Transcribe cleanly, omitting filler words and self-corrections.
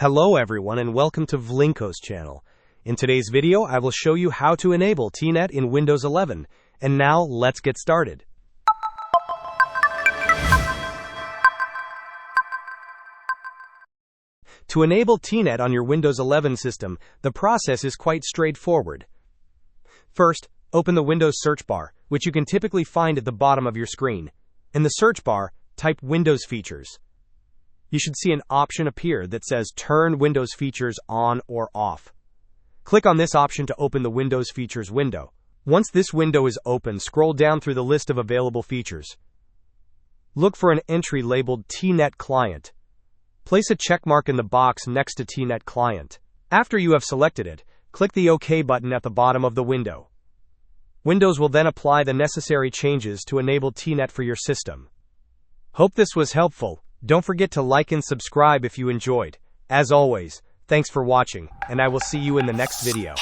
Hello everyone and welcome to Vlinko's channel. In today's video, I will show you how to enable Telnet in Windows 11. And now, let's get started. To enable Telnet on your Windows 11 system, the process is quite straightforward. First, open the Windows search bar, which you can typically find at the bottom of your screen. In the search bar, type Windows Features. You should see an option appear that says Turn Windows Features on or off. Click on this option to open the Windows Features window. Once this window is open, scroll down through the list of available features. Look for an entry labeled Telnet Client. Place a checkmark in the box next to Telnet Client. After you have selected it, click the OK button at the bottom of the window. Windows will then apply the necessary changes to enable Telnet for your system. Hope this was helpful. Don't forget to like and subscribe if you enjoyed. As always, thanks for watching, and I will see you in the next video.